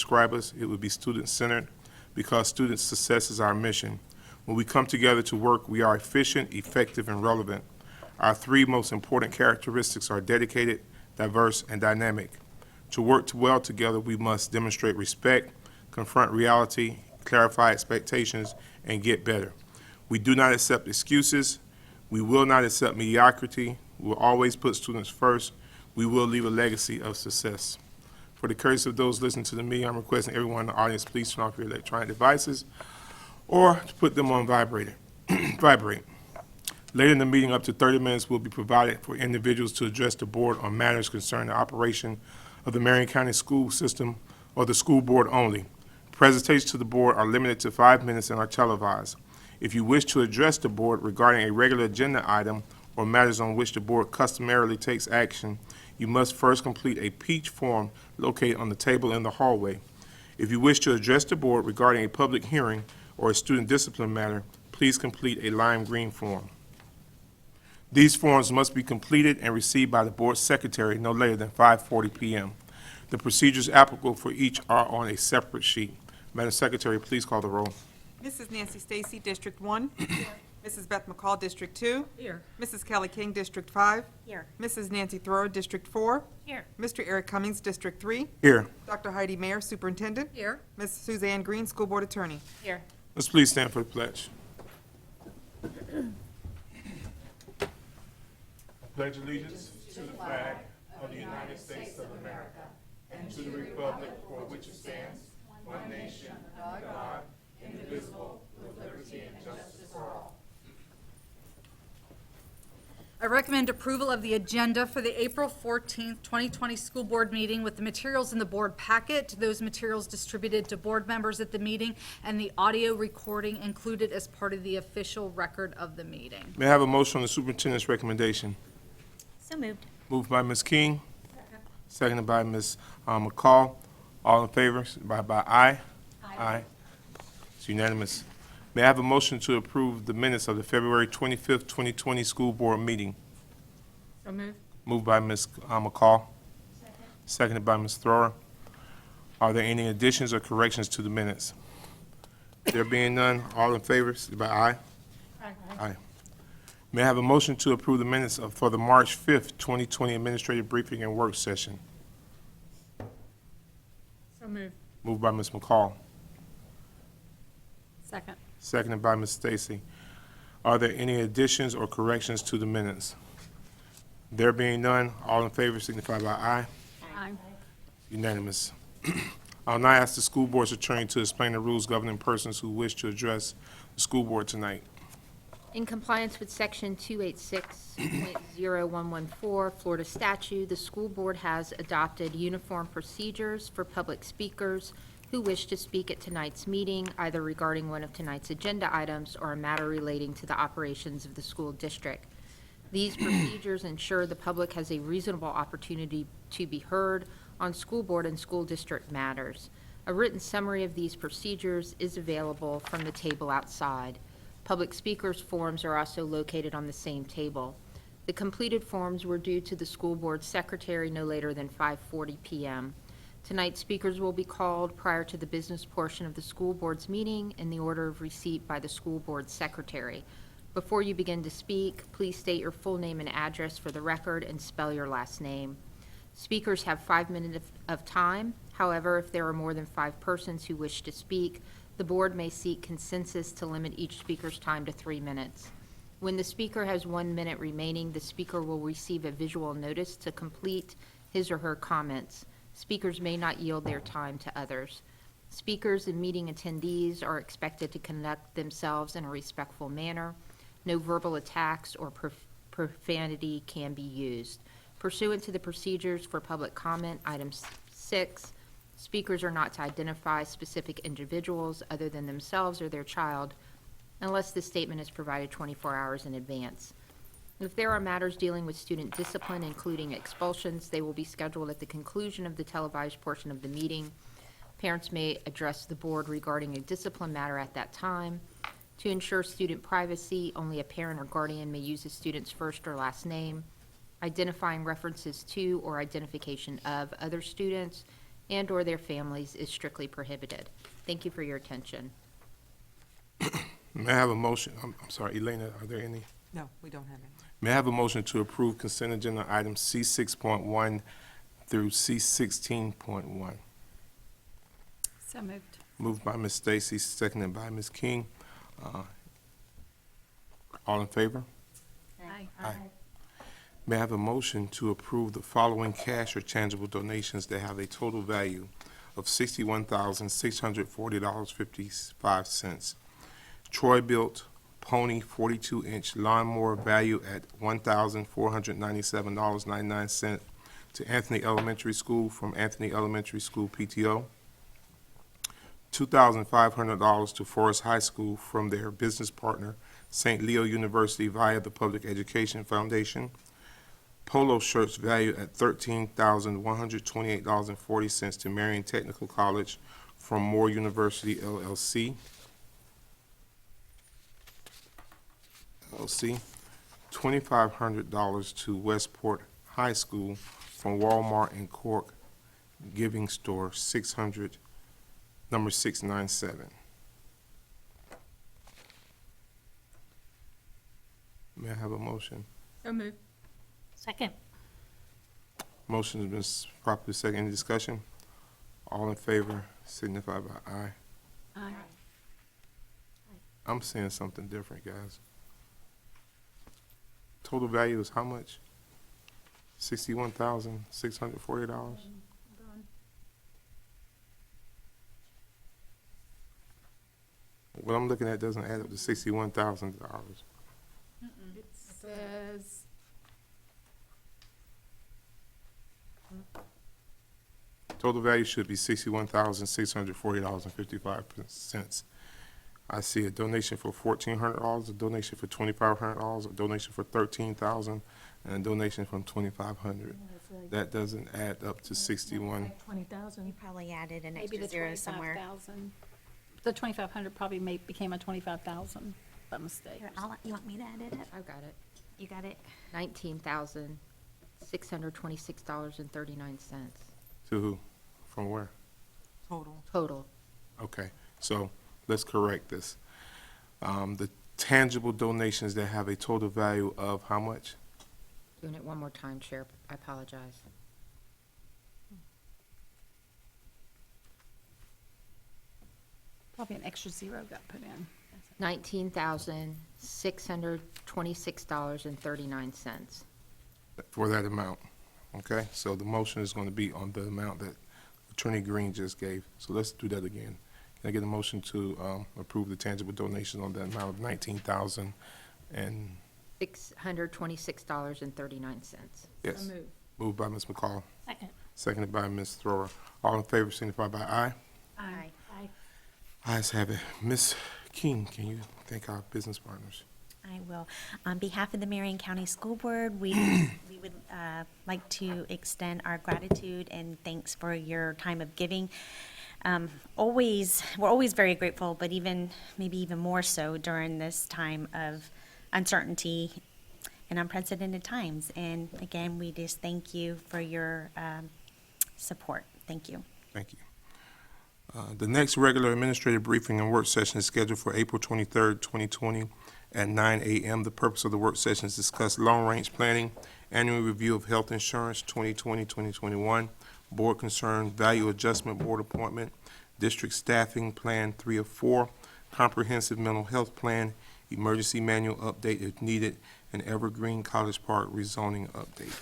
describe us, it would be student-centered, because student success is our mission. When we come together to work, we are efficient, effective, and relevant. Our three most important characteristics are dedicated, diverse, and dynamic. To work well together, we must demonstrate respect, confront reality, clarify expectations, and get better. We do not accept excuses. We will not accept mediocrity. We will always put students first. We will leave a legacy of success. For the courtesy of those listening to the meeting, I'm requesting everyone in the audience please turn off your electronic devices or to put them on vibrate. Later in the meeting, up to 30 minutes will be provided for individuals to address the board on matters concerning the operation of the Marion County school system or the school board only. Presentations to the board are limited to 5 minutes and are televised. If you wish to address the board regarding a regular agenda item or matters on which the board customarily takes action, you must first complete a peach form located on the table in the hallway. If you wish to address the board regarding a public hearing or a student discipline matter, please complete a lime green form. These forms must be completed and received by the board secretary no later than 5:40 p.m. The procedures applicable for each are on a separate sheet. Madam Secretary, please call the roll. Mrs. Nancy Stacy, District 1. Here. Mrs. Beth McCall, District 2. Here. Mrs. Kelly King, District 5. Here. Mrs. Nancy Thrower, District 4. Here. Mr. Eric Cummings, District 3. Here. Dr. Heidi Mayer, Superintendent. Here. Ms. Suzanne Green, School Board Attorney. Here. Let's please stand for the pledge. Pledge allegiance to the flag of the United States of America and to the republic for which it stands, one nation, under God, indivisible, with liberty and justice for all. I recommend approval of the agenda for the April 14th, 2020 school board meeting with the materials in the board packet, those materials distributed to board members at the meeting, and the audio recording included as part of the official record of the meeting. May I have a motion on the superintendent's recommendation? So moved. Moved by Ms. King, seconded by Ms. McCall. All in favor, by aye? Aye. It's unanimous. May I have a motion to approve the minutes of the February 25th, 2020 school board meeting? So moved. Moved by Ms. McCall, seconded by Ms. Thrower. Are there any additions or corrections to the minutes? There being none, all in favor, by aye? Aye. May I have a motion to approve the minutes for the March 5th, 2020 administrative briefing and work session? So moved. Moved by Ms. McCall, Second. seconded by Ms. Stacy. Are there any additions or corrections to the minutes? There being none, all in favor signify by aye. Aye. Unanimous. I'll now ask the school board's attorney to explain the rules governing persons who wish to address the school board tonight. In compliance with Section 286.0114 Florida statute, the school board has adopted uniform procedures for public speakers who wish to speak at tonight's meeting, either regarding one of tonight's agenda items or a matter relating to the operations of the school district. These procedures ensure the public has a reasonable opportunity to be heard on school board and school district matters. A written summary of these procedures is available from the table outside. Public speakers' forms are also located on the same table. The completed forms were due to the school board secretary no later than 5:40 p.m. Tonight's speakers will be called prior to the business portion of the school board's meeting in the order of receipt by the school board secretary. Before you begin to speak, please state your full name and address for the record and spell your last name. Speakers have 5 minutes of time. However, if there are more than 5 persons who wish to speak, the board may seek consensus to limit each speaker's time to 3 minutes. When the speaker has 1 minute remaining, the speaker will receive a visual notice to complete his or her comments. Speakers may not yield their time to others. Speakers and meeting attendees are expected to conduct themselves in a respectful manner. No verbal attacks or profanity can be used. Pursuant to the procedures for public comment, item 6, speakers are not to identify specific individuals other than themselves or their child unless the statement is provided 24 hours in advance. If there are matters dealing with student discipline, including expulsions, they will be scheduled at the conclusion of the televised portion of the meeting. Parents may address the board regarding a discipline matter at that time. To ensure student privacy, only a parent or guardian may use a student's first or last name. Identifying references to or identification of other students and/or their families is strictly prohibited. Thank you for your attention. May I have a motion? I'm sorry, Elena, are there any? No, we don't have any. May I have a motion to approve consent agenda items C6.1 through C16.1? So moved. Moved by Ms. Stacy, seconded by Ms. King. All in favor? Aye. May I have a motion to approve the following cash or tangible donations that have a total value of $61,640.55. Troy-built Pony 42-inch lawnmower value at $1,497.99 to Anthony Elementary School from Anthony Elementary School PTO. $2,500 to Forest High School from their business partner, St. Leo University via the Public Education Foundation. Polo shirts valued at $13,128.40 to Marion Technical College from Moore University LLC. $2,500 to Westport High School from Walmart and Cork Giving Store, number 697. May I have a motion? So moved. Second. Motion has been properly seconded. Any discussion? All in favor signify by aye. Aye. I'm seeing something different, guys. Total value is how much? $61,640? What I'm looking at doesn't add up to $61,000. It says, Total value should be $61,640.55. I see a donation for $1,400, a donation for $2,500, a donation for $13,000, and a donation from $2,500. That doesn't add up to 61. 20,000. You probably added an Maybe extra the zero somewhere. 25,000. The 2,500 probably became a 25,000 by mistake. Here, you want me to edit it? I've got it. You got it? $19,626.39 To who? From where? Total. total. Okay, so let's correct this. The tangible donations that have a total value of how much? Doing it one more time, Chair. I apologize. Probably an extra zero got put in. $19,626.39. For that amount, okay? So the motion is going to be on the amount that Attorney Green just gave. So let's do that again. Can I get a motion to approve the tangible donation on the amount of $19,000 and, $626.39. yes, So moved. moved by Ms. McCall, Second. seconded by Ms. Thrower. All in favor signify by aye. Aye. Aye. Ayes have it. Ms. King, can you thank our business partners? I will. On behalf of the Marion County School Board, we would like to extend our gratitude and thanks for your time of giving. We're always very grateful, but maybe even more so during this time of uncertainty and unprecedented times. And again, we just thank you for your support. Thank you. Thank you. The next regular administrative briefing and work session is scheduled for April 23rd, 2020 at 9 a.m. The purpose of the work session is to discuss long-range planning, annual review of health insurance 2020-2021, board concern, value adjustment board appointment, district staffing plan 3 of 4, comprehensive mental health plan, emergency manual update if needed, and Evergreen College Park rezoning update.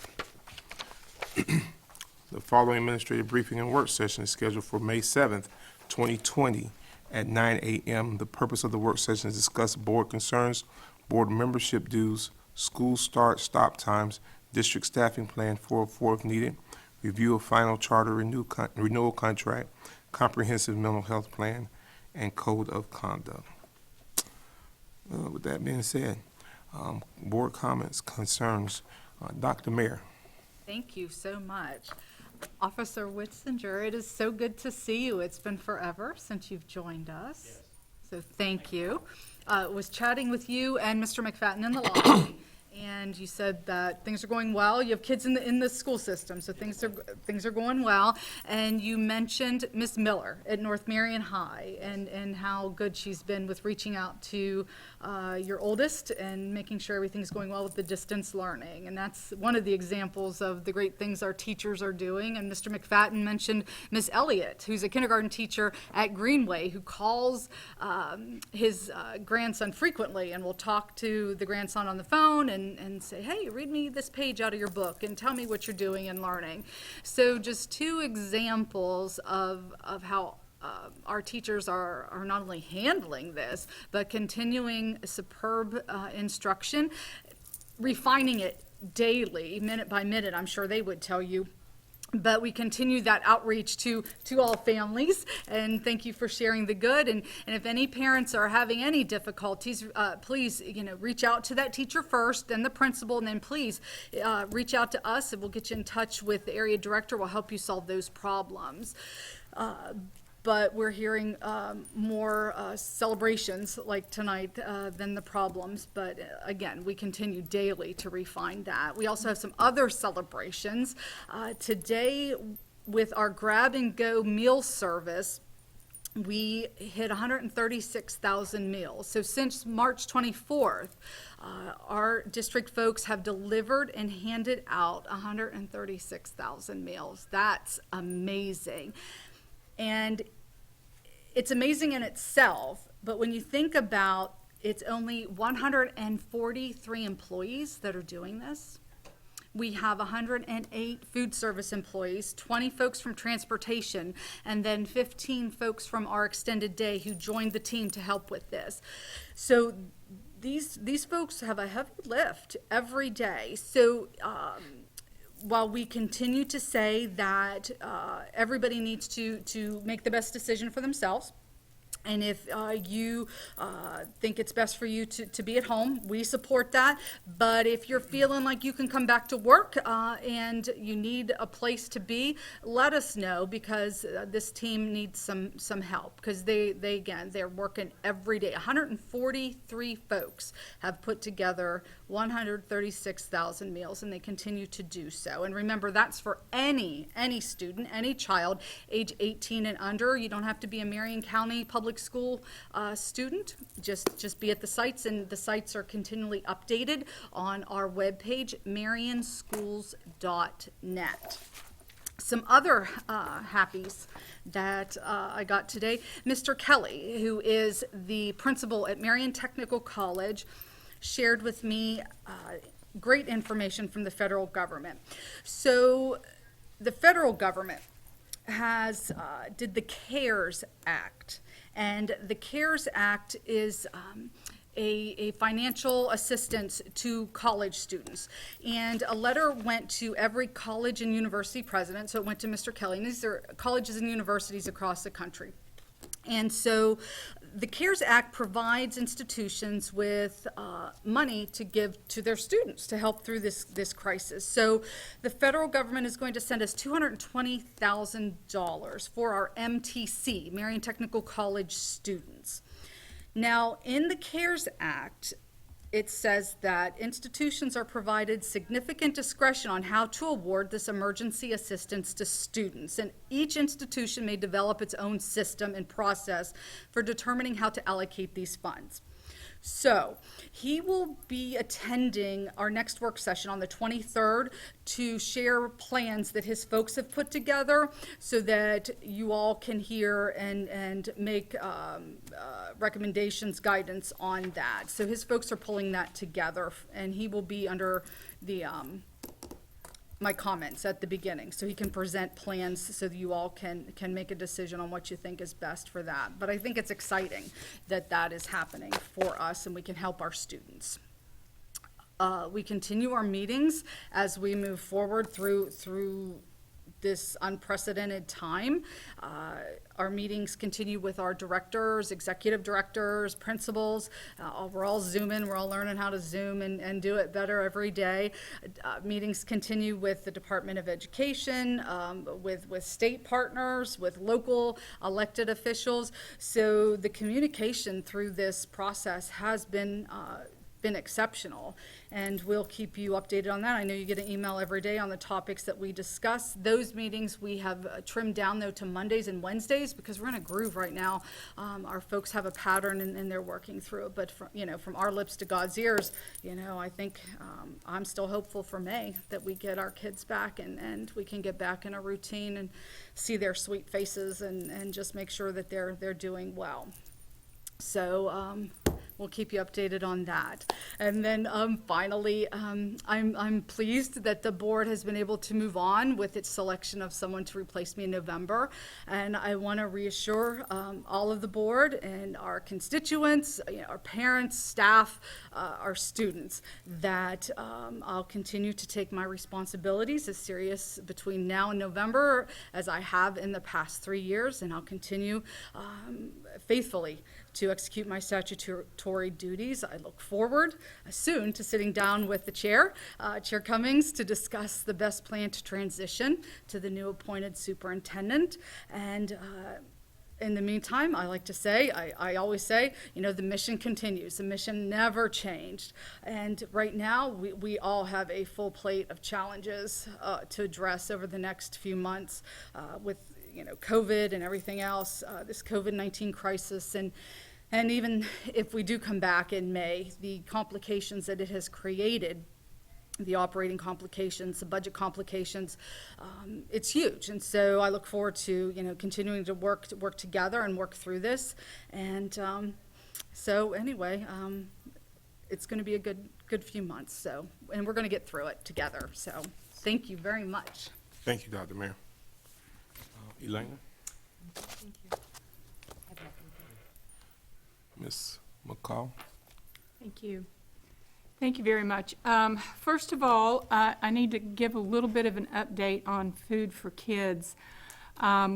The following administrative briefing and work session is scheduled for May 7th, 2020 at 9 a.m. The purpose of the work session is to discuss board concerns, board membership dues, school stop times, district staffing plan 404 if needed, review of final charter renewal contract, comprehensive mental health plan, and code of conduct. With that being said, board comments, concerns. Dr. Mayor. Thank you so much. Officer Witzinger, it is so good to see you. It's been forever since you've joined us. Yes. So thank you. Was chatting with you and Mr. McFadden in the lobby, and and you said that things are going well. You have kids in the school system, so things are going well. And you mentioned Miss Miller at North Marion High and how good she's been with reaching out to your oldest and making sure everything's going well with the distance learning. And that's one of the examples of the great things our teachers are doing. And Mr. McFadden mentioned Miss Elliott, who's a kindergarten teacher at Greenway, who calls his grandson frequently and will talk to the grandson on the phone and say, hey, read me this page out of your book and tell me what you're doing and learning. So just two examples of how our teachers are not only handling this, but continuing superb instruction, refining it daily, minute by minute, I'm sure they would tell you. But we continue that outreach to all families, and thank you for sharing the good. And if any parents are having any difficulties, please, reach out to that teacher first, then the principal, and then please reach out to us, and we'll get you in touch with the area director. We'll help you solve those problems. But we're hearing more celebrations like tonight than the problems. But again, we continue daily to refine that. We also have some other celebrations. Today, with our grab and go meal service, we hit 136,000 meals. So since March 24th, our district folks have delivered and handed out 136,000 meals. That's amazing. And it's amazing in itself, but when you think about it's only 143 employees that are doing this. We have 108 food service employees, 20 folks from transportation, and then 15 folks from our extended day who joined the team to help with this. So these folks have a heavy lift every day. So while we continue to say that everybody needs to make the best decision for themselves, and if you think it's best for you to be at home, we support that. But if you're feeling like you can come back to work and you need a place to be, let us know, because this team needs some help, because they're working every day. 143 folks have put together 136,000 meals, and they continue to do so. And remember, that's for any student, any child, age 18 and under. You don't have to be a Marion County Public School student. Just be at the sites, and the sites are continually updated on our webpage, marionschools.net. Some other happies that I got today. Mr. Kelly, who is the principal at Marion Technical College, shared with me great information from the federal government. So the federal government did the CARES Act, and the CARES Act is a financial assistance to college students. And a letter went to every college and university president, so it went to Mr. Kelly, and these are colleges and universities across the country. And so the CARES Act provides institutions with money to give to their students to help through this crisis. So the federal government is going to send us $220,000 for our MTC, Marion Technical College students. Now, in the CARES Act, it says that institutions are provided significant discretion on how to award this emergency assistance to students, and each institution may develop its own system and process for determining how to allocate these funds. So he will be attending our next work session on the 23rd to share plans that his folks have put together so that you all can hear and make recommendations, guidance on that. So his folks are pulling that together, and he will be under the my comments at the beginning, so he can present plans so that you all can make a decision on what you think is best for that. But I think it's exciting that that is happening for us, and we can help our students. We continue our meetings as we move forward through this unprecedented time. Our meetings continue with our directors, executive directors, principals. We're all Zooming. We're all learning how to Zoom and do it better every day. Meetings continue with the Department of Education, with state partners, with local elected officials. So the communication through this process has been been exceptional. And we'll keep you updated on that. I know you get an email every day on the topics that we discuss. Those meetings we have trimmed down though to Mondays and Wednesdays because we're in a groove right now. Our folks have a pattern and they're working through it. But from our lips to God's ears, I think I'm still hopeful for May that we get our kids back and we can get back in a routine and see their sweet faces and just make sure that they're doing well. So we'll keep you updated on that. And then finally, I'm pleased that the board has been able to move on with its selection of someone to replace me in November. And I want to reassure all of the board and our constituents, our parents, staff, our students, that I'll continue to take my responsibilities as serious between now and November as I have in the past 3 years, and I'll continue faithfully to execute my statutory duties. I look forward soon to sitting down with the chair, Chair Cummings, to discuss the best plan to transition to the new appointed superintendent. And in the meantime, I like to say, I always say, the mission continues. The mission never changed. And right now, we all have a full plate of challenges to address over the next few months with COVID and everything else, this COVID-19 crisis, and even if we do come back in May, the complications that it has created, the operating complications, the budget complications, it's huge. And so I look forward to continuing to work together and work through this. And so anyway, it's going to be a good few months. So, and we're going to get through it together. So thank you very much. Thank you, Dr. Mayor. Elena? Thank you. Ms. McCall? Thank you. Thank you very much. First of all, I need to give a little bit of an update on Food for Kids.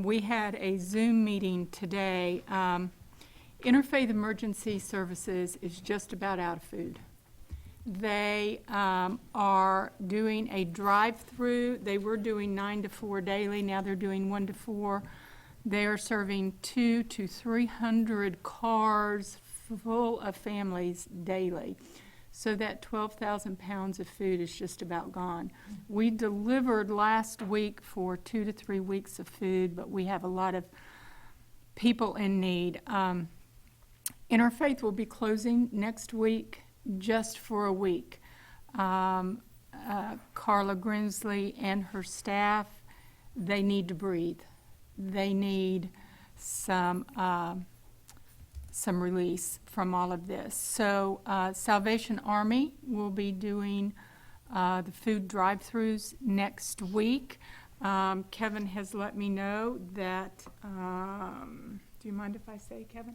We had a Zoom meeting today. Interfaith Emergency Services is just about out of food. They are doing a drive-through. They were doing 9 to 4 daily. Now they're doing 1 to 4. They are serving 200 to 300 cars full of families daily. So that 12,000 pounds of food is just about gone. We delivered last week for 2 to 3 weeks of food, but we have a lot of people in need. Interfaith will be closing next week just for a week. Carla Grinsley and her staff, they need to breathe. They need some release from all of this. So Salvation Army will be doing the food drive-throughs next week. Kevin has let me know that, do you mind if I say, Kevin?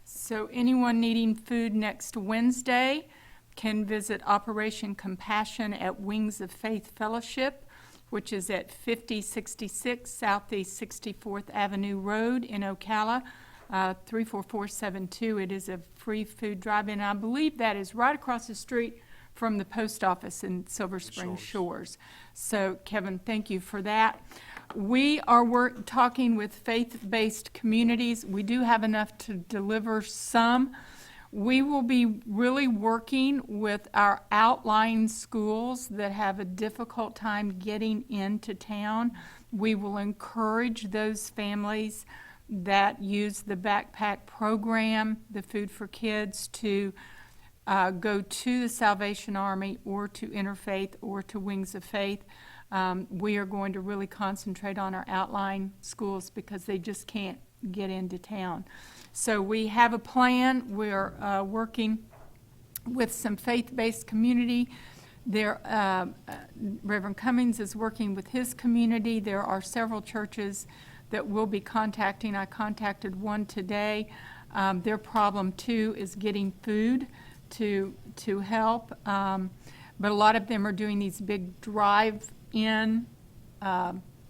So anyone needing food next Wednesday can visit Operation Compassion at Wings of Faith Fellowship, which is at 5066 Southeast 64th Avenue Road in Ocala, 34472. It is a free food drive-in. I believe that is right across the street from the post office in Silver Spring Shores. So, Kevin, thank you for that. We are talking with faith-based communities. We do have enough to deliver some. We will be really working with our outlying schools that have a difficult time getting into town. We will encourage those families that use the backpack program, the Food for Kids, to go to the Salvation Army or to Interfaith or to Wings of Faith. We are going to really concentrate on our outlying schools because they just can't get into town. So we have a plan. We're working with some faith-based community. Reverend Cummings is working with his community. There are several churches that we'll be contacting. I contacted one today. Their problem, too, is getting food to help. But a lot of them are doing these big drive-in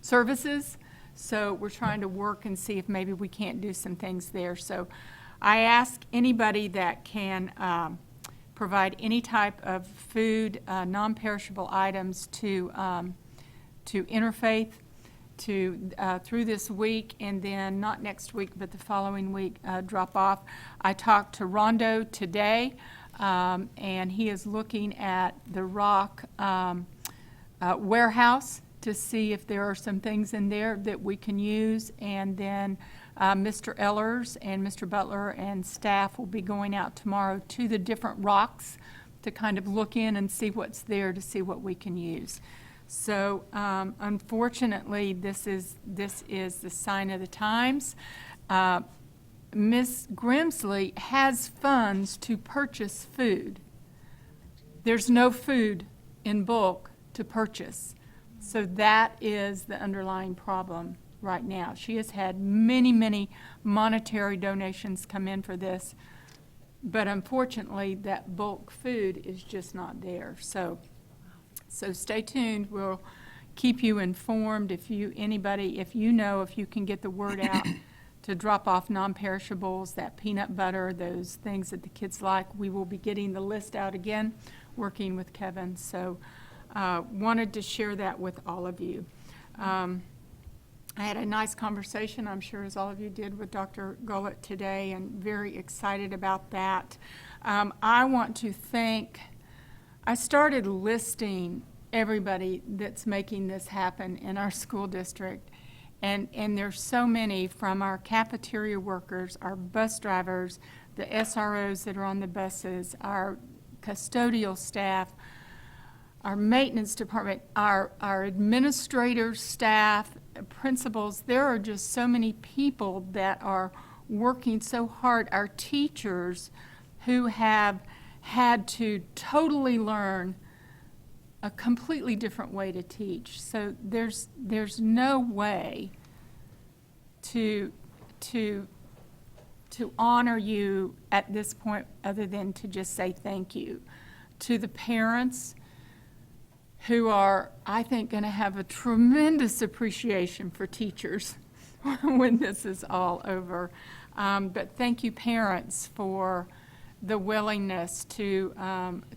services. So we're trying to work and see if maybe we can't do some things there. So I ask anybody that can provide any type of food, non-perishable items to Interfaith through this week, and then not next week, but the following week, drop off. I talked to Rondo today, and he is looking at the rock warehouse to see if there are some things in there that we can use. And then Mr. Ellers and Mr. Butler and staff will be going out tomorrow to the different rocks to kind of look in and see what's there, to see what we can use. So unfortunately, this is the sign of the times. Ms. Grimsley has funds to purchase food. There's no food in bulk to purchase. So that is the underlying problem right now. She has had many, many monetary donations come in for this, but unfortunately, that bulk food is just not there. So stay tuned. We'll keep you informed. If you know, if you can get the word out to drop off non-perishables, that peanut butter, those things that the kids like, we will be getting the list out again, working with Kevin. So wanted to share that with all of you. I had a nice conversation, I'm sure as all of you did, with Dr. Gullett today, and very excited about that. I want to thank, I started listing everybody that's making this happen in our school district, and there's so many, from our cafeteria workers, our bus drivers, the SROs that are on the buses, our custodial staff, our maintenance department, our administrators, staff, principals. There are just so many people that are working so hard. Our teachers who have had to totally learn a completely different way to teach. So there's no way to honor you at this point other than to just say thank you to the parents who are, I think, going to have a tremendous appreciation for teachers when this is all over. But thank you, parents, for the willingness to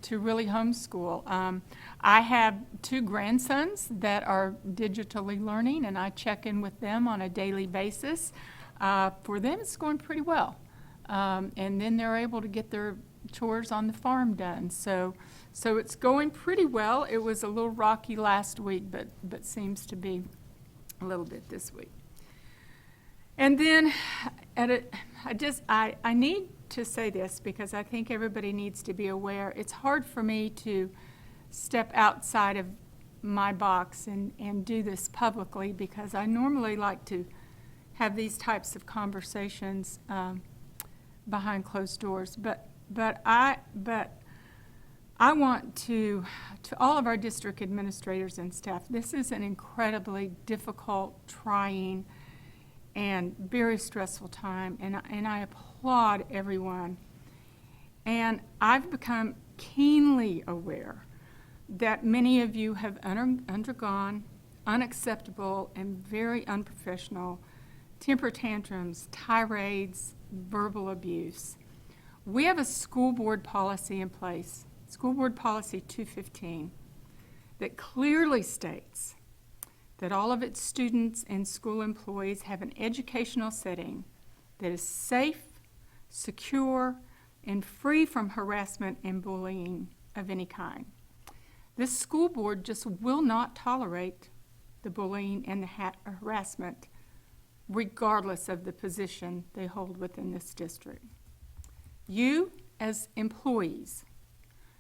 really homeschool. I have 2 grandsons that are digitally learning, and I check in with them on a daily basis. For them, it's going pretty well. And then they're able to get their chores on the farm done. So it's going pretty well. It was a little rocky last week, but seems to be a little bit this week. And then I need to say this because I think everybody needs to be aware. It's hard for me to step outside of my box and do this publicly because I normally like to have these types of conversations behind closed doors. But I want to all of our district administrators and staff, this is an incredibly difficult, trying, and very stressful time, and I applaud everyone. And I've become keenly aware that many of you have undergone unacceptable and very unprofessional temper tantrums, tirades, verbal abuse. We have a school board policy in place, School Board Policy 215, that clearly states that all of its students and school employees have an educational setting that is safe, secure, and free from harassment and bullying of any kind. This school board just will not tolerate the bullying and the harassment, regardless of the position they hold within this district. You, as employees,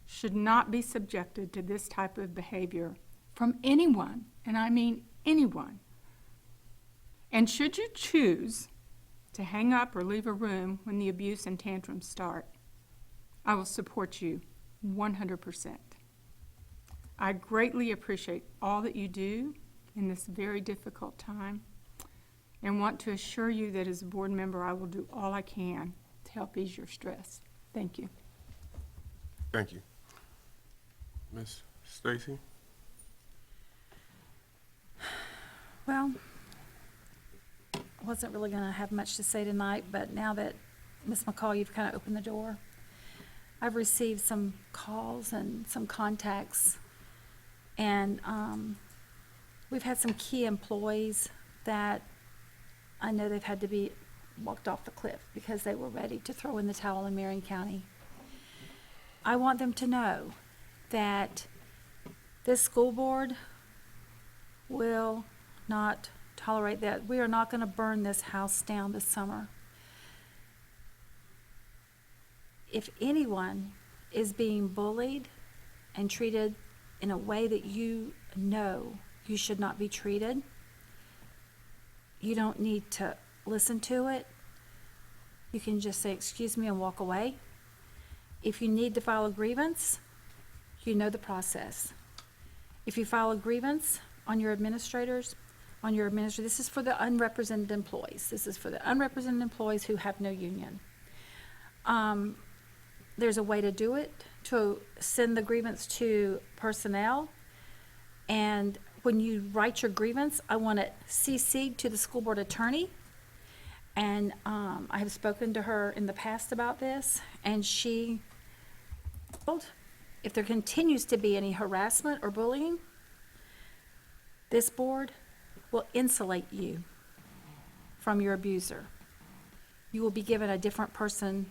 should not be subjected to this type of behavior from anyone, and I mean anyone. And should you choose to hang up or leave a room when the abuse and tantrums start, I will support you 100%. I greatly appreciate all that you do in this very difficult time and want to assure you that as a board member, I will do all I can to help ease your stress. Thank you. Thank you. Ms. Stacy? Well, I wasn't really going to have much to say tonight, but now that, Ms. McCall, you've kind of opened the door, I've received some calls and some contacts, and we've had some key employees that I know they've had to be walked off the cliff because they were ready to throw in the towel in Marion County. I want them to know that this school board will not tolerate that. We are not going to burn this house down this summer. If anyone is being bullied and treated in a way that you know you should not be treated, you don't need to listen to it. You can just say, "Excuse me," and walk away. If you need to file a grievance, you know the process. If you file a grievance on your administrators, this is for the unrepresented employees. This is for the unrepresented employees who have no union. There's a way to do it, to send the grievance to personnel. And when you write your grievance, I want it CC'd to the school board attorney. And I have spoken to her in the past about this, and she told, if there continues to be any harassment or bullying, this board will insulate you from your abuser. You will be given a different person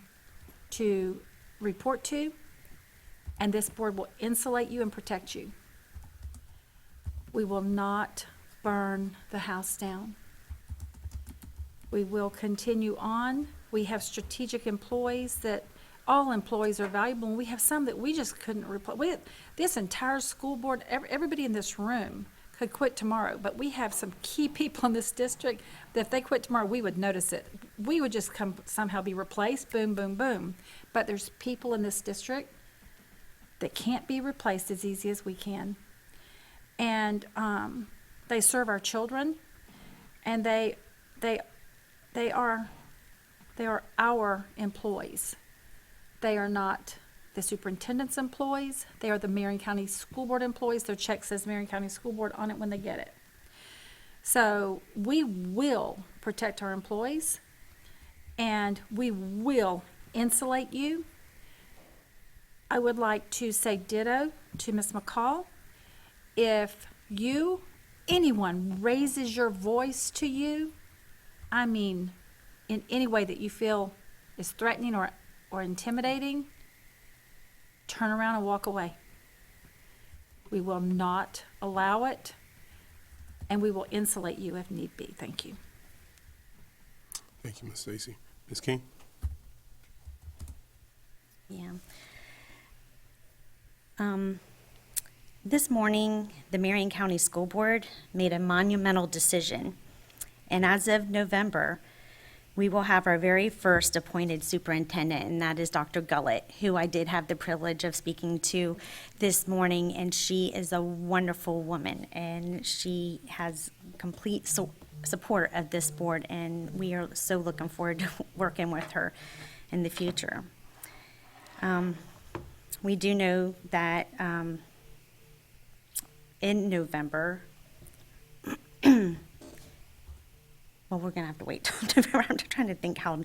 to report to, and this board will insulate you and protect you. We will not burn the house down. We will continue on. We have strategic employees that, all employees are valuable, and we have some that we just couldn't replace. This entire school board, everybody in this room could quit tomorrow, but we have some key people in this district that if they quit tomorrow, we would notice it. We would just somehow be replaced, boom, boom, boom. But there's people in this district that can't be replaced as easy as we can. And they serve our children, and they are our employees. They are not the superintendent's employees. They are the Marion County School Board employees. Their check says Marion County School Board on it when they get it. So we will protect our employees, and we will insulate you. I would like to say ditto to Ms. McCall. If anyone raises your voice to you, I mean, in any way that you feel is threatening or intimidating, turn around and walk away. We will not allow it, and we will insulate you if need be. Thank you. Thank you, Ms. Stacy. Ms. King? Yeah. This morning, the Marion County School Board made a monumental decision, and as of November, we will have our very first appointed superintendent, and that is Dr. Gullett, who I did have the privilege of speaking to this morning, and she is a wonderful woman, and she has complete support of this board, and we are so looking forward to working with her in the future. We do know that in November, well, we're going to have to wait till November. I'm trying to think how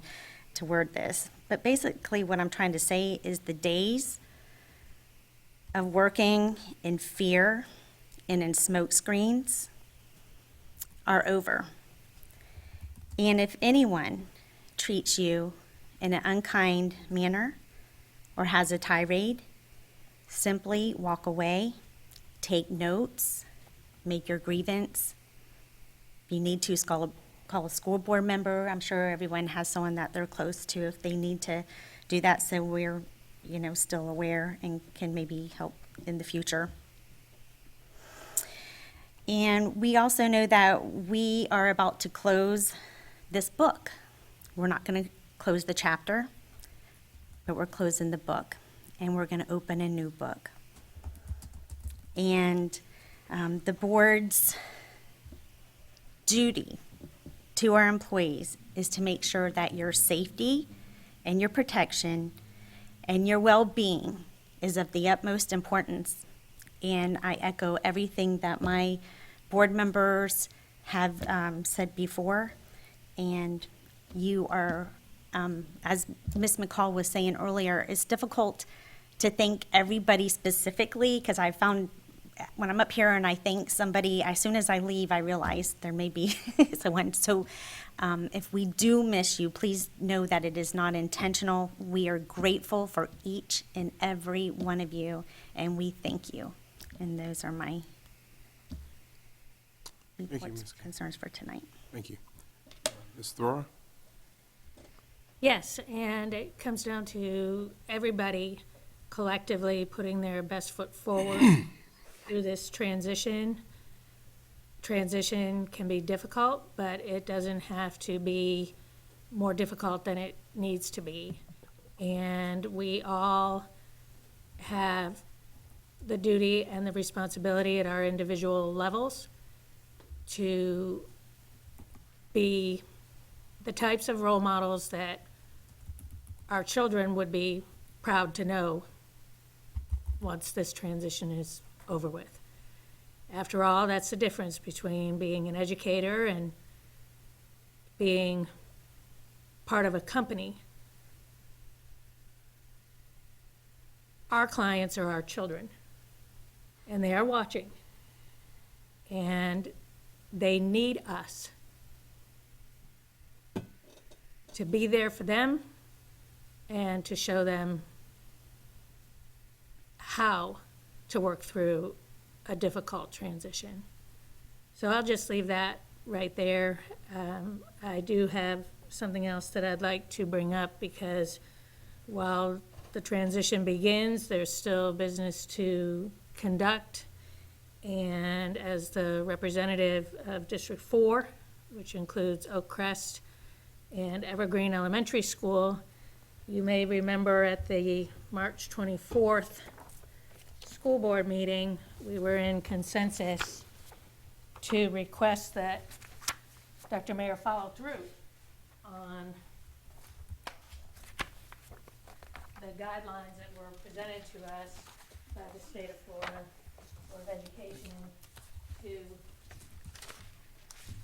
to word this. But basically what I'm trying to say is the days of working in fear and in smoke screens are over. And if anyone treats you in an unkind manner or has a tirade, simply walk away, take notes, make your grievance. If you need to, call a school board member. I'm sure everyone has someone that they're close to if they need to do that, so we're, still aware and can maybe help in the future. And we also know that we are about to close this book. We're not going to close the chapter, but we're closing the book, and we're going to open a new book. And the board's duty to our employees is to make sure that your safety and your protection and your well-being is of the utmost importance. And I echo everything that my board members have said before. And you are, as Ms. McCall was saying earlier, it's difficult to thank everybody specifically because I found when I'm up here and I thank somebody, as soon as I leave, I realize there may be someone. So if we do miss you, please know that it is not intentional. We are grateful for each and every one of you, and we thank you. And those are my you, reports, Ms. Kay. concerns for tonight. Thank you. Ms. Thora? Yes, and it comes down to everybody collectively putting their best foot forward through this transition. Transition can be difficult, but it doesn't have to be more difficult than it needs to be. And we all have the duty and the responsibility at our individual levels to be the types of role models that our children would be proud to know once this transition is over with. After all, that's the difference between being an educator and being part of a company. Our clients are our children, and they are watching, and they need us to be there for them and to show them how to work through a difficult transition. So I'll just leave that right there. I do have something else that I'd like to bring up, because while the transition begins, there's still business to conduct. And as the representative of District 4, which includes Oak Crest and Evergreen Elementary School, you may remember at the March 24th school board meeting, we were in consensus to request that Dr. Mayor follow through on the guidelines that were presented to us by the state of Florida Board of Education, to,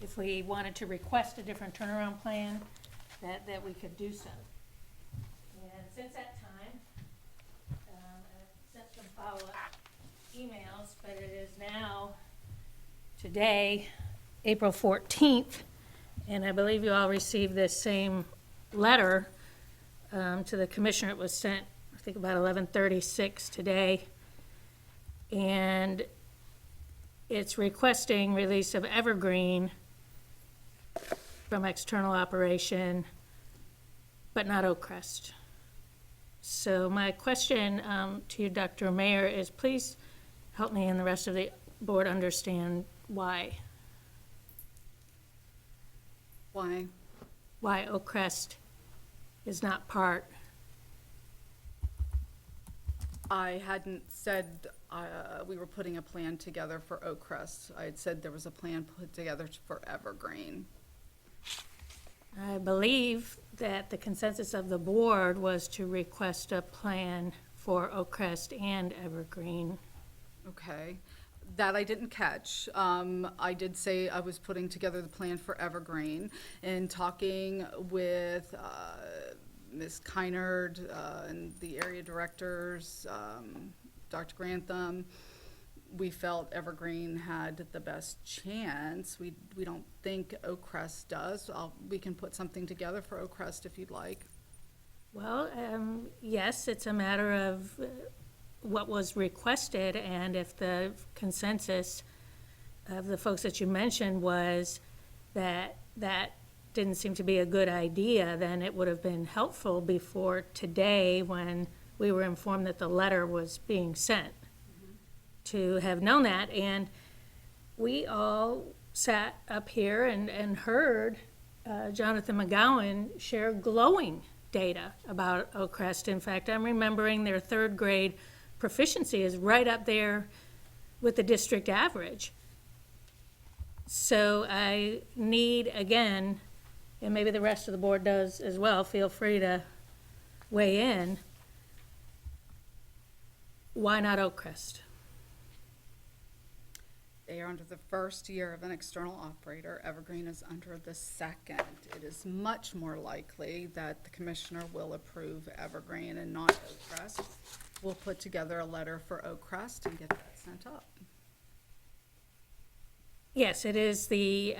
if we wanted to request a different turnaround plan, that we could do so. And since that time, I've sent some follow-up emails, but it is now, today, April 14th, and I believe you all received this same letter to the commissioner. It was sent, I think, about 11:36 today, and it's requesting release of Evergreen from external operation, but not Oak Crest. So my question to you, Dr. Mayor, is please help me and the rest of the board understand why. Why Oak Crest is not part. I hadn't said we were putting a plan together for Oak Crest. I had said there was a plan put together for Evergreen. I believe that the consensus of the board was to request a plan for Oak Crest and Evergreen. Okay, that I didn't catch. I did say I was putting together the plan for Evergreen, and talking with Ms. Kynard and the area directors, Dr. Grantham, we felt Evergreen had the best chance. We don't think Oak Crest does. We can put something together for Oak Crest if you'd like. Well, yes, it's a matter of what was requested, and if the consensus of the folks that you mentioned was that that didn't seem to be a good idea, then it would have been helpful before today, when we were informed that the letter was being sent, to have known that. And we all sat up here and heard Jonathan McGowan share glowing data about Oak Crest. In fact, I'm remembering their third grade proficiency is right up there with the district average. So I need, again, and maybe the rest of the board does as well, feel free to weigh in, why not Oak Crest? They are under the first year of an external operator. Evergreen is under the second. It is much more likely that the commissioner will approve Evergreen and not Oak Crest. We'll put together a letter for Oak Crest and get that sent up. Yes, it is the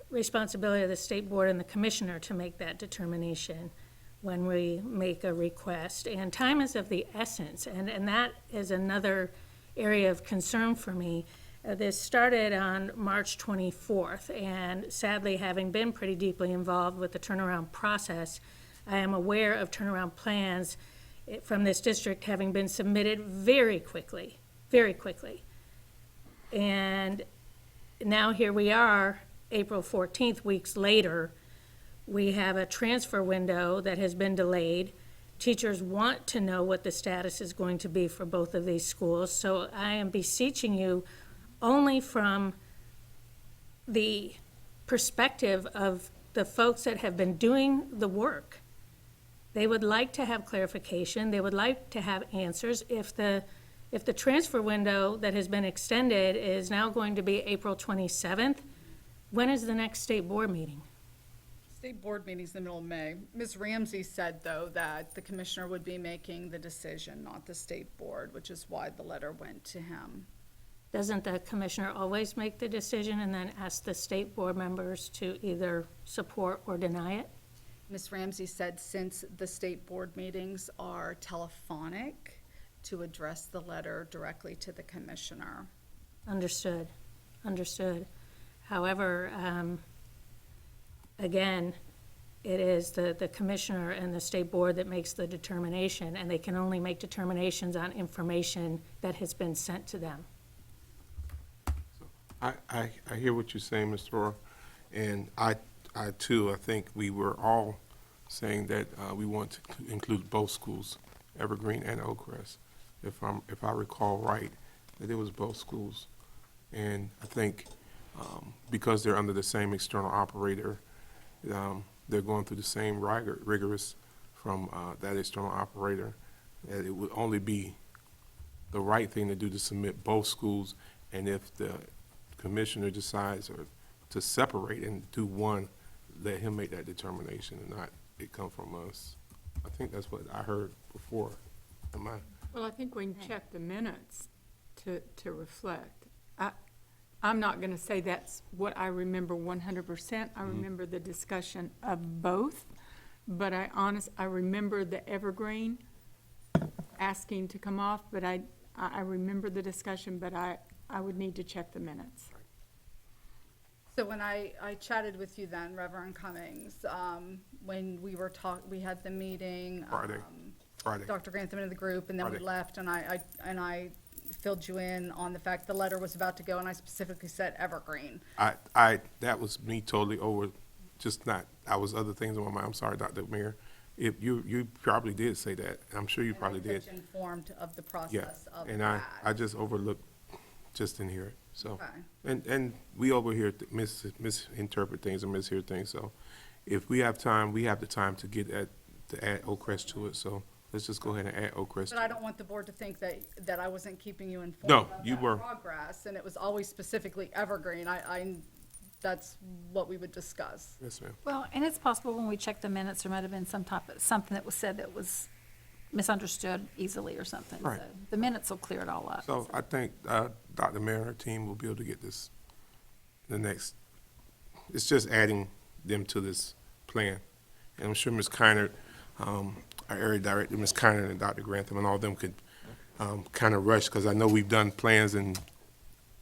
responsibility of the state board and the commissioner to make that determination when we make a request. And time is of the essence, and that is another area of concern for me. This started on March 24th, and sadly, having been pretty deeply involved with the turnaround process, I am aware of turnaround plans from this district having been submitted very quickly, very quickly. And now here we are, April 14th, weeks later, we have a transfer window that has been delayed. Teachers want to know what the status is going to be for both of these schools, so I am beseeching you only from the perspective of the folks that have been doing the work. They would like to have clarification, they would like to have answers. If the transfer window that has been extended is now going to be April 27th, when is the next state board meeting? State board meeting's the middle of May. Ms. Ramsey said, though, that the commissioner would be making the decision, not the state board, which is why the letter went to him. Doesn't the commissioner always make the decision and then ask the state board members to either support or deny it? Ms. Ramsey said since the state board meetings are telephonic, to address the letter directly to the commissioner. Understood, understood. However, again, it is the commissioner and the state board that makes the determination, and they can only make determinations on information that has been sent to them. I hear what you're saying, Mr. Rohr, and I too, I think we were all saying that we want to include both schools, Evergreen and Oakcrest. If I recall right, that it was both schools. And I think because they're under the same external operator, they're going through the same rigorous from that external operator, that it would only be the right thing to do to submit both schools. And if the commissioner decides to separate and do one, let him make that determination and not it come from us. I think that's what I heard before. Am I? Well, I think we can check the minutes to reflect. I'm not going to say that's what I remember 100%. I remember the discussion of both, but I remember the Evergreen asking to come off, but I remember the discussion, but I would need to check the minutes. So when I chatted with you then, Reverend Cummings, when we had the meeting. Friday. Dr. Grantham and the group, and then we Friday. left, and I filled you in on the fact the letter was about to go, and I specifically said Evergreen. That was me totally over, just not, I was other things in my mind. I'm sorry, Dr. Mayor. If you probably did say that. I'm sure you probably did. And I kept you informed of the Yeah, process of and that. I just overlooked, just didn't hear it, so. Okay. And we overhear, misinterpret things and mishear things, so if we have time, we have the time to add Oakcrest to it, so let's just go ahead and add Oakcrest. But I don't want the board to think that I wasn't keeping you informed No, of you that were. progress, and it was always specifically Evergreen. That's what we would discuss. Yes, ma'am. Well, and it's possible when we check the minutes, there might have been something that was said that was misunderstood easily or something. Right. So the minutes will clear it all up. So I think Dr. Mayor and her team will be able to get this, it's just adding them to this plan. And I'm sure Ms. Keinert, our area director, Ms. Keinert and Dr. Grantham and all of them could kind of rush, because I know we've done plans in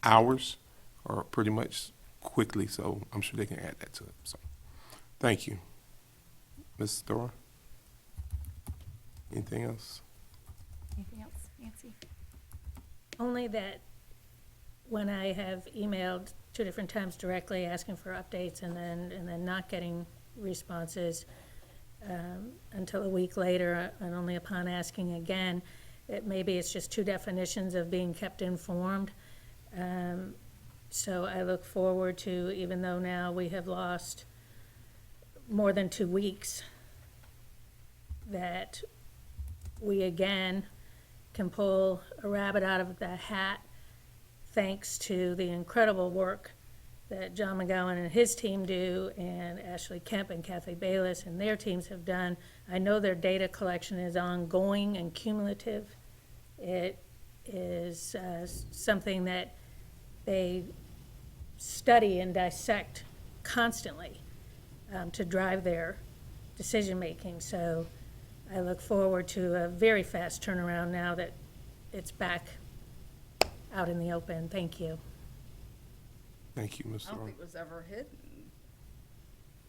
hours or pretty much quickly, so I'm sure they can add that to it. So, thank you. Ms. Thor? Anything else? Anything else, Nancy? Only that when I have emailed 2 different times directly asking for updates and then not getting responses until a week later, and only upon asking again, maybe it's just 2 definitions of being kept informed. So I look forward to, even though now we have lost more than 2 weeks, that we again can pull a rabbit out of the hat thanks to the incredible work that John McGowan and his team do, and Ashley Kemp and Kathy Bayless and their teams have done. I know their data collection is ongoing and cumulative. It is something that they study and dissect constantly to drive their decision-making. So I look forward to a very fast turnaround now that it's back out in the open. Thank you. Thank you, Ms. I don't Thorne. think it was ever hidden.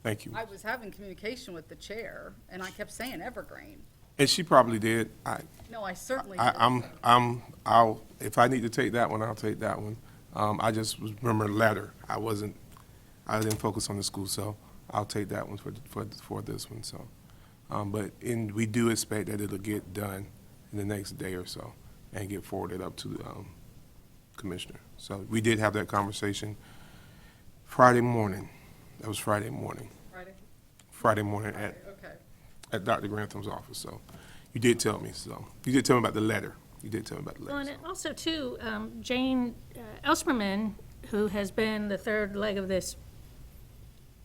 Thank you. I was having communication with the chair, and I kept saying Evergreen. And she probably did. No, I certainly I, didn't. I'll, if I need to take that one, I'll take that one. I just remember letter. I didn't focus on the school, so I'll take that one for this one, so. But we do expect that it'll get done in the next day or so and get forwarded up to the, commissioner. So we did have that conversation Friday morning. That was Friday morning. Friday morning Okay. at Dr. Grantham's office, so. You did tell me, so. You did tell me about the letter. You did tell me about the Well, letter, and so. also too, Jane Elsperman, who has been the third leg of this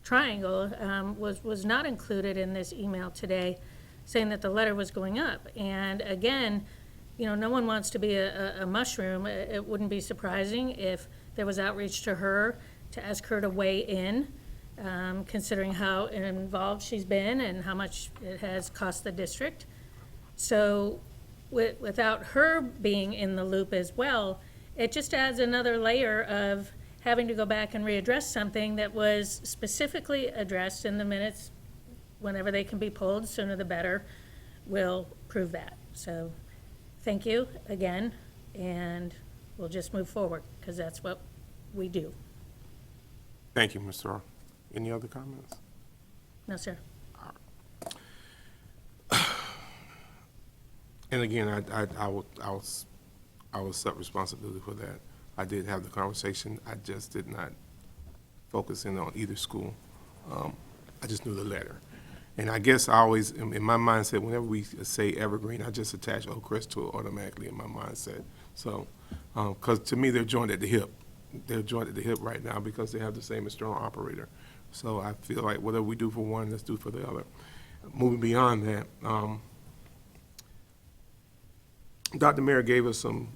triangle, was not included in this email today, saying that the letter was going up. And again, you know, no one wants to be a mushroom. It wouldn't be surprising if there was outreach to her to ask her to weigh in, considering how involved she's been and how much it has cost the district. So without her being in the loop as well, it just adds another layer of having to go back and readdress something that was specifically addressed in the minutes. Whenever they can be pulled, sooner the better, will prove that. So, thank you again, and we'll just move forward, because that's what we do. Thank you, Ms. Thorne. Any other comments? No, sir. And again, I will accept responsibility for that. I did have the conversation. I just did not focus in on either school. I just knew the letter. And I guess I always, in my mindset, whenever we say Evergreen, I just attach Oak Crest to it automatically in my mindset. So, because to me, they're joined at the hip. They're joined at the hip right now because they have the same external operator. So I feel like whatever we do for one, let's do for the other. Moving beyond that, Dr. Mayer gave us some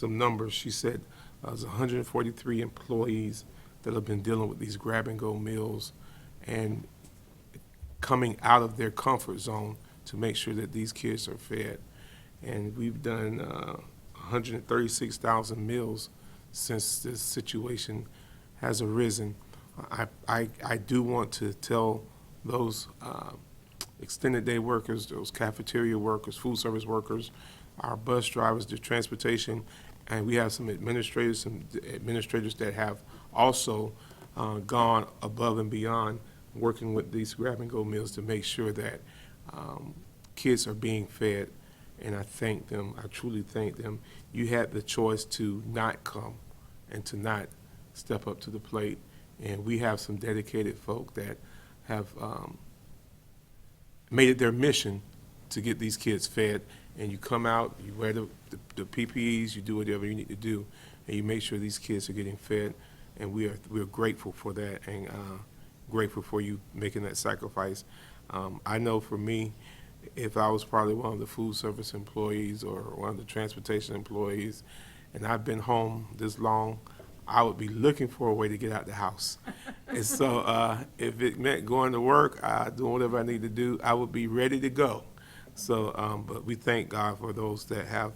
numbers. She said there's 143 employees that have been dealing with these grab-and-go meals and coming out of their comfort zone to make sure that these kids are fed. And we've done 136,000 meals since this situation has arisen. I do want to tell those extended day workers, those cafeteria workers, food service workers, our bus drivers, the transportation, and we have some administrators that have also gone above and beyond working with these grab-and-go meals to make sure that kids are being fed, and I thank them. I truly thank them. You had the choice to not come and to not step up to the plate, and we have some dedicated folk that have made it their mission to get these kids fed, and you come out, you wear the PPEs, you do whatever you need to do, and you make sure these kids are getting fed, and we're grateful for that, and grateful for you making that sacrifice. I know for me, if I was probably one of the food service employees or one of the transportation employees, and I've been home this long, I would be looking for a way to get out the house. And so if it meant going to work, doing whatever I need to do, I would be ready to go. So, but we thank God for those that have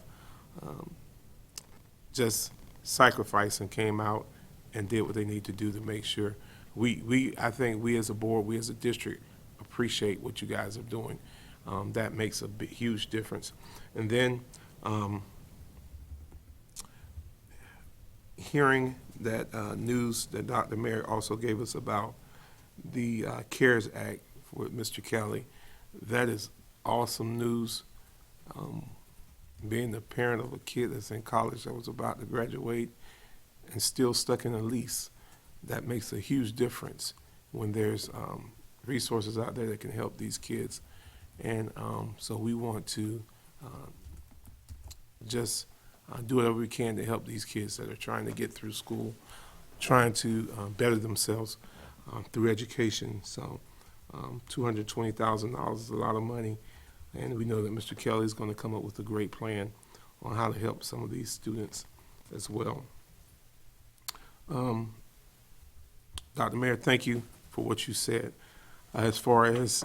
just sacrificed and came out and did what they need to do to make sure. I think we as a board, we as a district appreciate what you guys are doing. That makes a huge difference. And then hearing that news that Dr. Mayer also gave us about the CARES Act with Mr. Kelly, that is awesome news. Being the parent of a kid that's in college that was about to graduate and still stuck in a lease, that makes a huge difference when there's resources out there that can help these kids. And so we want to just do whatever we can to help these kids that are trying to get through school, trying to better themselves through education. So $220,000 is a lot of money, and we know that Mr. Kelly is going to come up with a great plan on how to help some of these students as well. Dr. Mayor, thank you for what you said. As far as,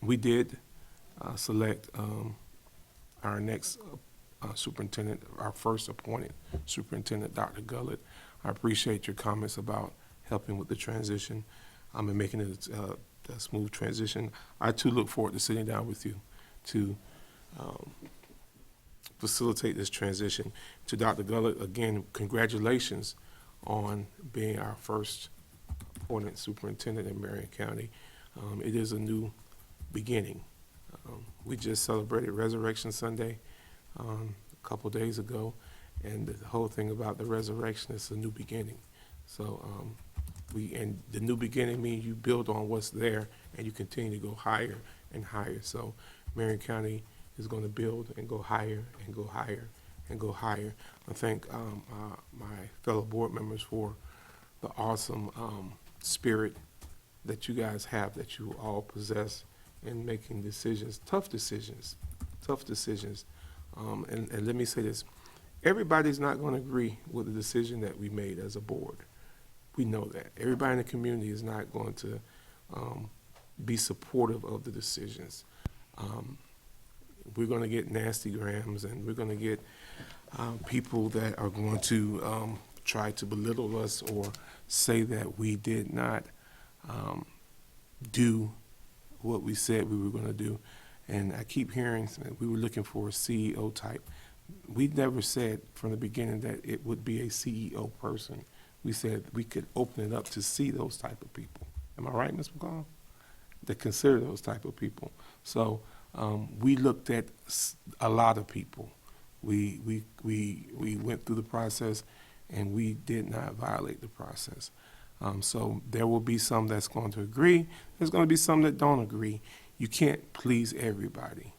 we did select our next superintendent, our first appointed superintendent, Dr. Gullett. I appreciate your comments about helping with the transition and making it a smooth transition. I too look forward to sitting down with you to facilitate this transition. To Dr. Gullett, again, congratulations on being our first appointed superintendent in Marion County. It is a new beginning. We just celebrated Resurrection Sunday a couple days ago, and the whole thing about the resurrection is a new beginning. So and the new beginning means you build on what's there and you continue to go higher and higher. So Marion County is going to build and go higher and go higher and go higher. I thank my fellow board members for the awesome spirit that you guys have, that you all possess in making decisions, tough decisions. And let me say this, everybody's not going to agree with the decision that we made as a board. We know that. Everybody in the community is not going to be supportive of the decisions. We're going to get nasty grams, and we're going to get people that are going to try to belittle us or say that we did not do what we said we were going to do. And I keep hearing that we were looking for a CEO type. We never said from the beginning that it would be a CEO person. We said we could open it up to see those type of people. Am I right, Ms. McCall? To consider those type of people. So we looked at a lot of people. We went through the process, and we did not violate the process. So there will be some that's going to agree. There's going to be some that don't agree. You can't please everybody.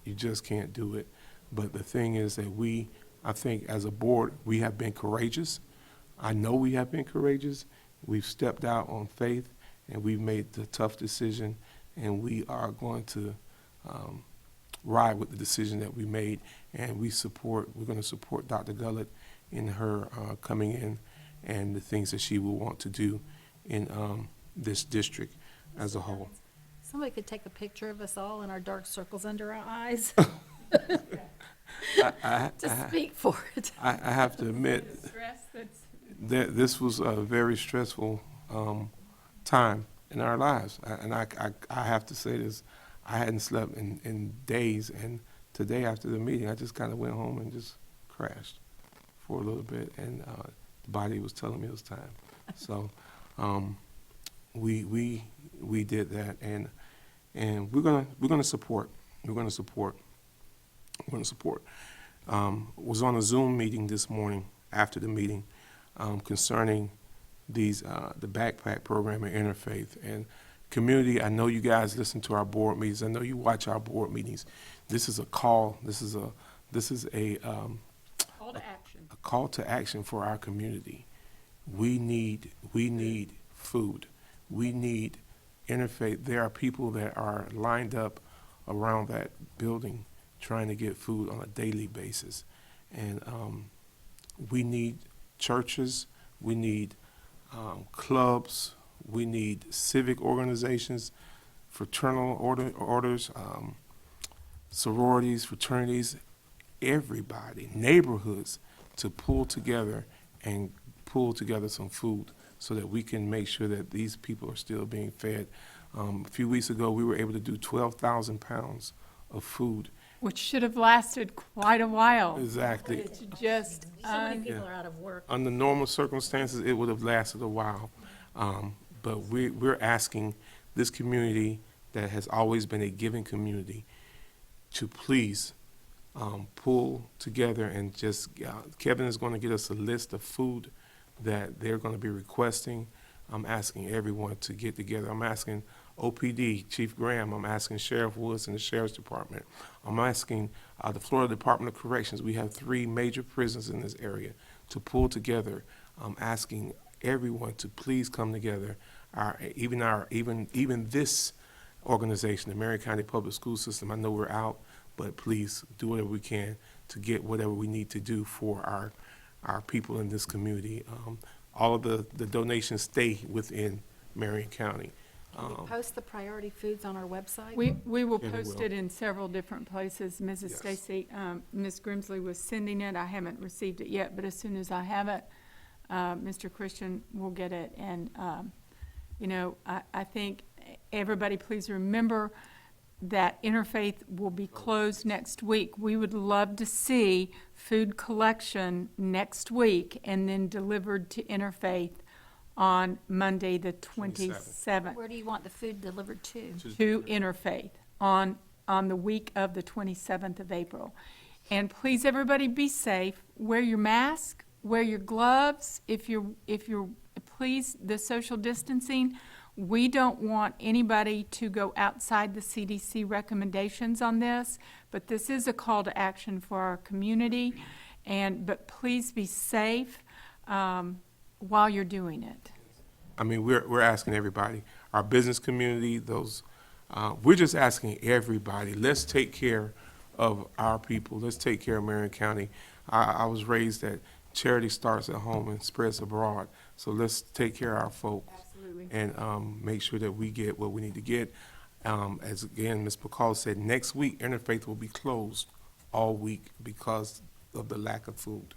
You just can't do it. But the thing is that I think as a board, we have been courageous. I know we have been courageous. We've stepped out on faith, and we've made the tough decision, and we are going to ride with the decision that we made, and we're going to support Dr. Gullett in her coming in and the things that she will want to do in this district as a whole. Somebody could take a picture of us all and our dark circles under our eyes to speak for it. I have to admit that this was a very stressful time in our lives. I have to say this, I hadn't slept in days, and today after the meeting, I just kind of went home and just crashed for a little bit, and the body was telling me it was time. So we did that, and we're gonna support. Was on a Zoom meeting this morning after the meeting concerning the backpack program and interfaith and community. I know you guys listen to our board meetings. I know you watch our board meetings. This is a call. This is a Call to action. A call to action for our community. We need food. We need interfaith. There are people that are lined up around that building trying to get food on a daily basis. And we need churches, we need clubs, we need civic organizations, fraternal orders, sororities, fraternities, everybody, neighborhoods, to pull together some food so that we can make sure that these people are still being fed. A few weeks ago, we were able to do 12,000 pounds of food. Which should have lasted quite a while. Exactly. It's just, So many people are out of work. Under normal circumstances, it would have lasted a while. But we're asking this community that has always been a giving community to please pull together and just, Kevin is going to get us a list of food that they're going to be requesting. I'm asking everyone to get together. I'm asking OPD, Chief Graham. I'm asking Sheriff Woods and the Sheriff's Department. I'm asking the Florida Department of Corrections. We have 3 major prisons in this area to pull together. I'm asking everyone to please come together. Even this organization, the Marion County Public School System, I know we're out, but please do whatever we can to get whatever we need to do for our people in this community. all of the donations stay within Marion County. Can we post the priority foods on our website? We will Yeah, we post will. it in several different places. Mrs. Yes. Stacy, Ms. Grimsley was sending it. I haven't received it yet, but as soon as I have it, Mr. Christian will get it. And, you know, I think everybody, please remember that Interfaith will be closed next week. We would love to see food collection next week and then delivered to Interfaith on Monday, the 27th. Where do you want the food delivered to? To Interfaith on the week of the 27th of April. And please, everybody, be safe. Wear your mask, wear your gloves. If you're, please, the social distancing. We don't want anybody to go outside the CDC recommendations on this, but this is a call to action for our community. But please be safe while you're doing it. I mean, we're asking everybody, our business community, we're just asking everybody, let's take care of our people. Let's take care of Marion County. I was raised that charity starts at home and spreads abroad. So let's take care of our folks. Absolutely. And make sure that we get what we need to get. As again, Ms. McCall said, next week, Interfaith will be closed all week because of the lack of food.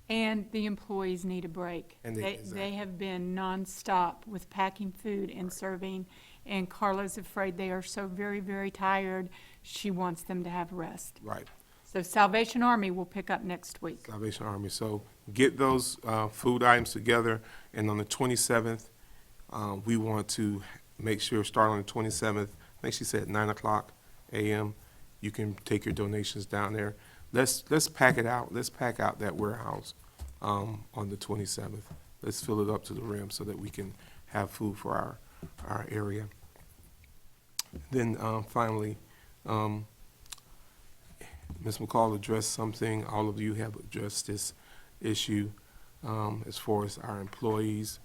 And the employees need a break. And They have been nonstop with packing food and serving, and Carla's afraid they are so very, very tired. She wants them to have rest. Right. So Salvation Army will pick up next week. Salvation Army. So get those food items together, and on the 27th, we want to make sure, start on the 27th, I think she said 9 o'clock a.m., you can take your donations down there. Let's pack it out. Let's pack out that warehouse on the 27th. Let's fill it up to the rim so that we can have food for our area. Then finally, Ms. McCall addressed something. All of you have addressed this issue as far as our employees.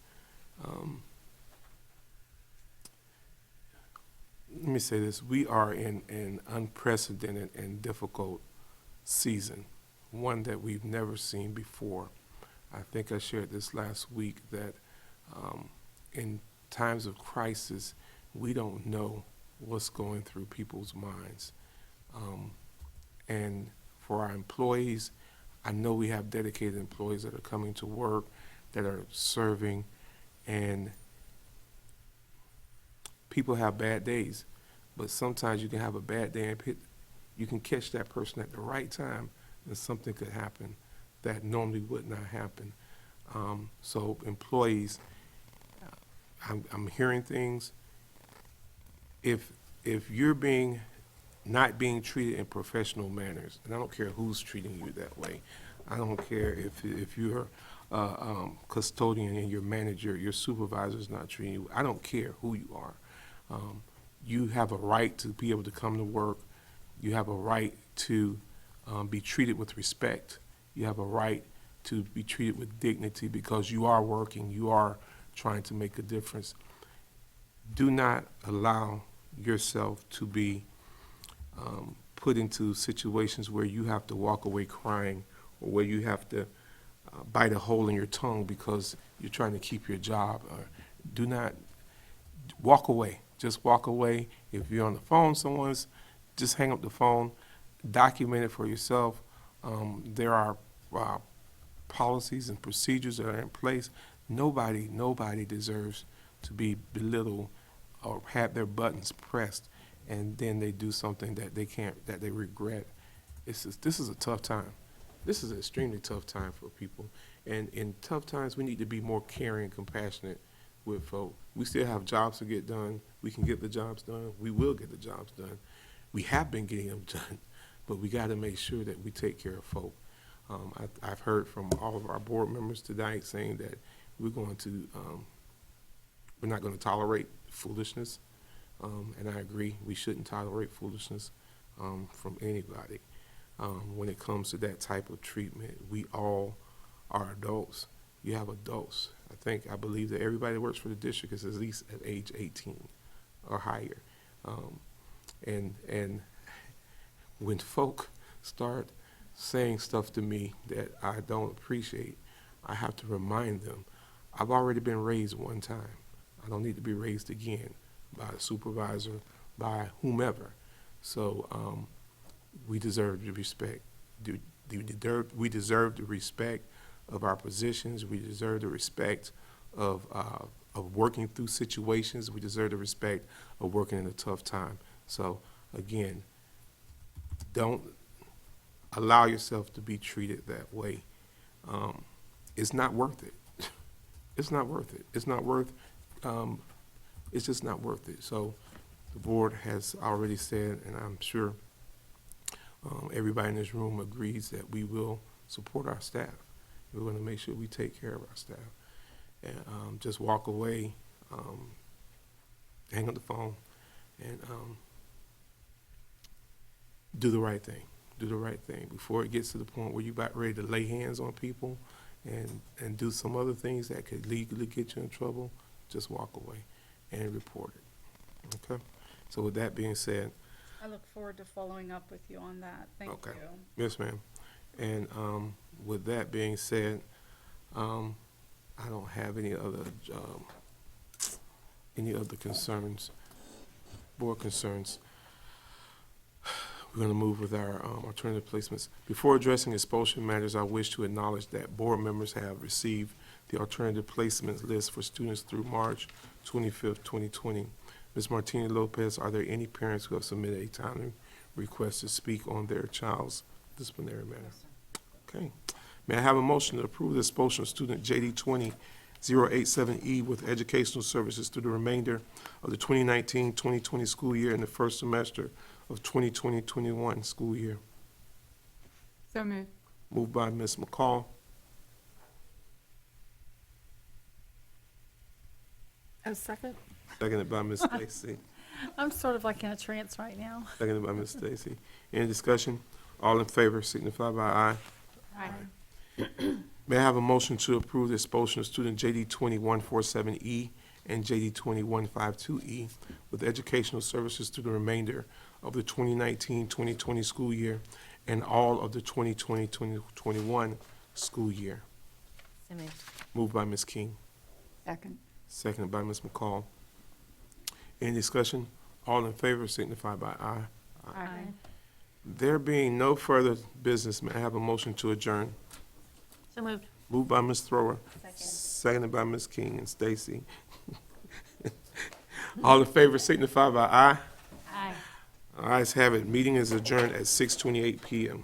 Let me say this. We are in an unprecedented and difficult season, one that we've never seen before. I think I shared this last week that in times of crisis, we don't know what's going through people's minds. And for our employees, I know we have dedicated employees that are coming to work, that are serving, and people have bad days. But sometimes you can have a bad day and you can catch that person at the right time and something could happen that normally would not happen. So employees, I'm hearing things. If you're not being treated in professional manners, and I don't care who's treating you that way. I don't care if you're custodian and your manager, your supervisor is not treating you. I don't care who you are. You have a right to be able to come to work. You have a right to be treated with respect. You have a right to be treated with dignity because you are working, you are trying to make a difference. Do not allow yourself to be put into situations where you have to walk away crying or where you have to bite a hole in your tongue because you're trying to keep your job. Do not walk away. Just walk away. If you're on the phone, just hang up the phone, document it for yourself. There are policies and procedures that are in place. Nobody deserves to be belittled or have their buttons pressed, and then they do something that they regret. This is a tough time. This is an extremely tough time for people. And in tough times, we need to be more caring and compassionate with folk. We still have jobs to get done. We can get the jobs done. We will get the jobs done. We have been getting them done, but we got to make sure that we take care of folk. I've heard from all of our board members tonight saying that we're not going to tolerate foolishness, and I agree. We shouldn't tolerate foolishness from anybody. When it comes to that type of treatment, we all are adults. You have adults. I believe that everybody that works for the district is at least at age 18 or higher. And when folk start saying stuff to me that I don't appreciate, I have to remind them I've already been raised one time. I don't need to be raised again by a supervisor, by whomever. So we deserve the respect. We deserve the respect of our positions. We deserve the respect of working through situations. We deserve the respect of working in a tough time. So again, don't allow yourself to be treated that way. It's not worth it. It's not worth it. It's not worth, it's just not worth it. So the board has already said, and I'm sure everybody in this room agrees that we will support our staff. We're going to make sure we take care of our staff. And just walk away, hang up the phone, and do the right thing. Do the right thing before it gets to the point where you're about ready to lay hands on people and do some other things that could legally get you in trouble. Just walk away and report it. Okay? So with that being said, I look forward to following up with you on that. Thank okay. you. Yes, ma'am. And with that being said, I don't have any other concerns, board concerns. We're going to move with our alternative placements. Before addressing expulsion matters, I wish to acknowledge that board members have received the alternative placements list for students through March 25th, 2020. Ms. Martina Lopez, are there any parents who have submitted a timely request to speak on their child's disciplinary matter? Okay. May I have a motion to approve the expulsion of student JD 20-087E with educational services through the remainder of the 2019-2020 school year and the first semester of 2020-21 school year? So moved. Moved by Ms. McCall, A second? seconded by Ms. Stacy. I'm sort of like in a trance right now. Seconded by Ms. Stacy. Any discussion? All in favor signify by aye. May I have a motion to approve the expulsion of student JD 2147E and JD 2152E with educational services through the remainder of the 2019-2020 school year and all of the 2020-2021 school year? So moved. Moved by Ms. King, Second. seconded by Ms. McCall. Any discussion? All in favor signify by aye. Aye. There being no further business, may I have a motion to adjourn? So moved. Moved by Ms. Thrower, seconded by Ms. King and Stacy. All in favor signify by aye. Aye. Ayes have it. Meeting is adjourned at 6:28 PM.